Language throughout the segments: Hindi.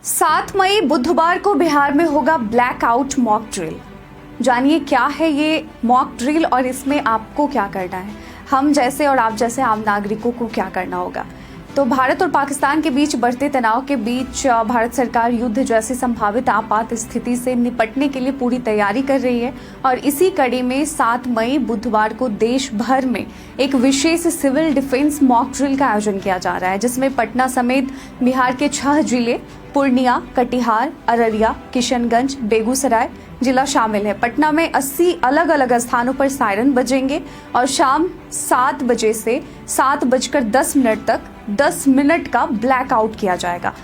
7 मई बुधवार को बिहार में होगा ब्लैकआउट मॉक ड्रिल। जानिए क्या है ये मॉक ड्रिल और इसमें आपको क्या करना है, हम जैसे और आप जैसे आम नागरिकों को क्या करना होगा। तो भारत और पाकिस्तान के बीच बढ़ते तनाव के बीच भारत सरकार युद्ध जैसी संभावित आपात स्थिति से निपटने के लिए पूरी तैयारी कर रही है और इसी कड़ी में 7 मई बुधवार को देश भर में एक विशेष सिविल डिफेंस मॉक ड्रिल का आयोजन किया जा रहा है, जिसमें पटना समेत बिहार के 6 जिले पूर्णिया, कटिहार, अररिया, किशनगंज, बेगूसराय जिला शामिल है। पटना में 80 अलग अलग स्थानों पर सायरन बजेंगे और शाम 7 बजे से 7:10 तक 10 मिनट का ब्लैकआउट किया जाएगा।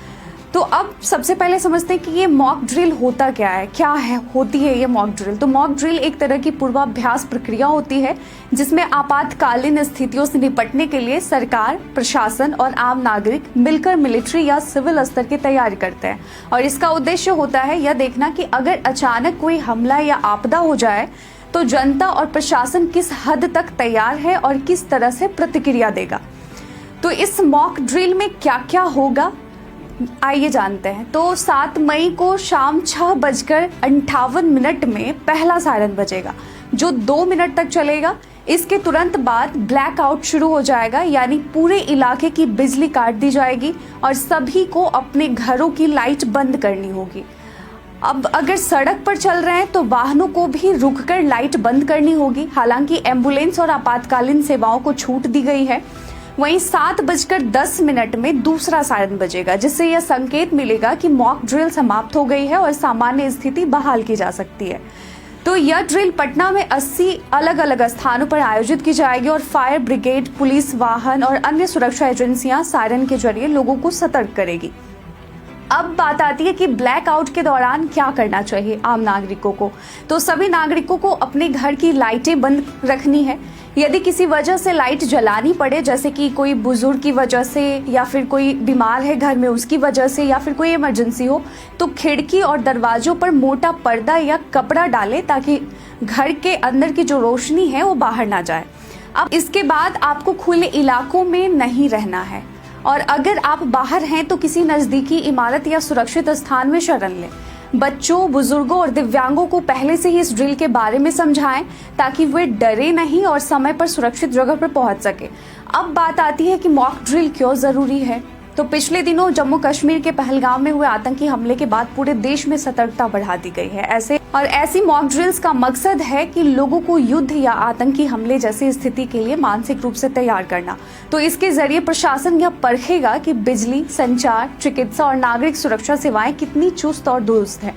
तो अब सबसे पहले समझते हैं कि ये मॉक ड्रिल होता क्या है, होती है ये मॉक ड्रिल। तो मॉक ड्रिल एक तरह की पूर्वाभ्यास प्रक्रिया होती है जिसमें आपातकालीन स्थितियों से निपटने के लिए सरकार, प्रशासन और आम नागरिक मिलकर मिलिट्री या सिविल स्तर की तैयारी करते हैं। और इसका उद्देश्य होता है यह देखना कि अगर अचानक कोई हमला या आपदा हो जाए तो जनता और प्रशासन किस हद तक तैयार है और किस तरह से प्रतिक्रिया देगा। तो इस मॉक ड्रिल में क्या क्या होगा आइए जानते हैं। तो 7 मई को शाम 6:58 में पहला सायरन बजेगा जो 2 मिनट तक चलेगा। इसके तुरंत बाद ब्लैकआउट शुरू हो जाएगा, यानी पूरे इलाके की बिजली काट दी जाएगी और सभी को अपने घरों की लाइट बंद करनी होगी। अब अगर सड़क पर चल रहे हैं तो वाहनों को भी रुककर लाइट बंद करनी होगी। हालांकि एम्बुलेंस और आपातकालीन सेवाओं को छूट दी गई है। वहीं 7:10 में दूसरा सायरन बजेगा, जिससे यह संकेत मिलेगा कि मॉक ड्रिल समाप्त हो गई है और सामान्य स्थिति बहाल की जा सकती है। तो यह ड्रिल पटना में 80 अलग अलग स्थानों पर आयोजित की जाएगी और फायर ब्रिगेड, पुलिस वाहन और अन्य सुरक्षा एजेंसियां सायरन के जरिए लोगों को सतर्क करेगी। अब बात आती है कि ब्लैकआउट के दौरान क्या करना चाहिए आम नागरिकों को। तो सभी नागरिकों को अपने घर की लाइटें बंद रखनी है। यदि किसी वजह से लाइट जलानी पड़े, जैसे कि कोई बुजुर्ग की वजह से या फिर कोई बीमार है घर में उसकी वजह से या फिर कोई इमरजेंसी हो, तो खिड़की और दरवाजों पर मोटा पर्दा या कपड़ा डालें ताकि घर के अंदर की जो रोशनी है वो बाहर ना जाए। अब इसके बाद आपको खुले इलाकों में नहीं रहना है और अगर आप बाहर हैं तो किसी नजदीकी इमारत या सुरक्षित स्थान में शरण लें। बच्चों, बुजुर्गों और दिव्यांगों को पहले से ही इस ड्रिल के बारे में समझाएं ताकि वे डरे नहीं और समय पर सुरक्षित जगह पर पहुंच सके। अब बात आती है कि मॉक ड्रिल क्यों जरूरी है। तो पिछले दिनों जम्मू कश्मीर के पहलगाम में हुए आतंकी हमले के बाद पूरे देश में सतर्कता बढ़ा दी गई है। ऐसी मॉक ड्रिल्स का मकसद है कि लोगों को युद्ध या आतंकी हमले जैसी स्थिति के लिए मानसिक रूप से तैयार करना। तो इसके जरिए प्रशासन यह परखेगा कि बिजली, संचार, चिकित्सा और नागरिक सुरक्षा सेवाएं कितनी चुस्त और दुरुस्त है।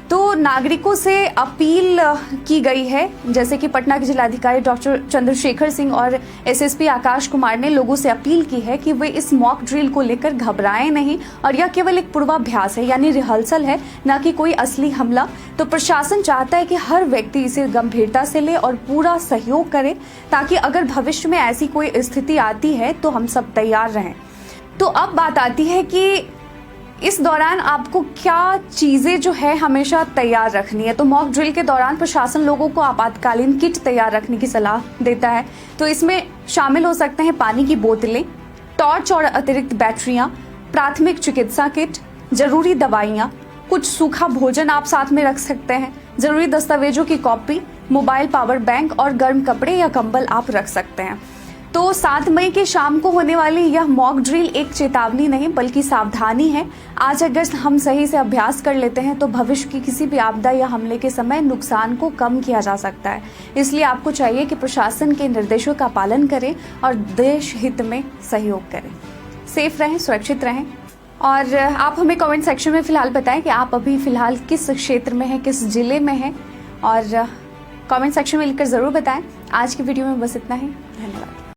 तो नागरिकों से अपील की गई है, जैसे कि पटना के जिलाधिकारी डॉक्टर चंद्रशेखर सिंह और एसएसपी आकाश कुमार ने लोगों से अपील की है कि वे इस मॉक ड्रिल को लेकर घबराएं नहीं और यह केवल एक पूर्वाभ्यास है, यानी रिहर्सल है, न कि कोई असली हमला। तो प्रशासन चाहता है कि हर व्यक्ति इसे गंभीरता से ले और पूरा सहयोग करे ताकि अगर भविष्य में ऐसी कोई स्थिति आती है तो हम सब तैयार रहें। तो अब बात आती है कि इस दौरान आपको क्या चीजें जो है हमेशा तैयार रखनी है। तो मॉक ड्रिल के दौरान प्रशासन लोगों को आपातकालीन किट तैयार रखने की सलाह देता है। तो इसमें शामिल हो सकते हैं पानी की बोतलें, टॉर्च और अतिरिक्त बैटरियां, प्राथमिक चिकित्सा किट, जरूरी दवाइयां, कुछ सूखा भोजन आप साथ में रख सकते हैं, जरूरी दस्तावेजों की कॉपी, मोबाइल पावर बैंक और गर्म कपड़े या कंबल आप रख सकते हैं। तो 7 मई के शाम को होने वाली यह मॉक ड्रिल एक चेतावनी नहीं बल्कि सावधानी है। आज अगर हम सही से अभ्यास कर लेते हैं तो भविष्य की किसी भी आपदा या हमले के समय नुकसान को कम किया जा सकता है। इसलिए आपको चाहिए कि प्रशासन के निर्देशों का पालन करें और देश हित में सहयोग करें। सेफ रहें, सुरक्षित रहें और आप हमें कमेंट सेक्शन में फिलहाल बताएं कि आप अभी फिलहाल किस क्षेत्र में हैं, किस जिले में हैं और कमेंट सेक्शन में लिखकर ज़रूर बताएं। आज की वीडियो में बस इतना ही। धन्यवाद।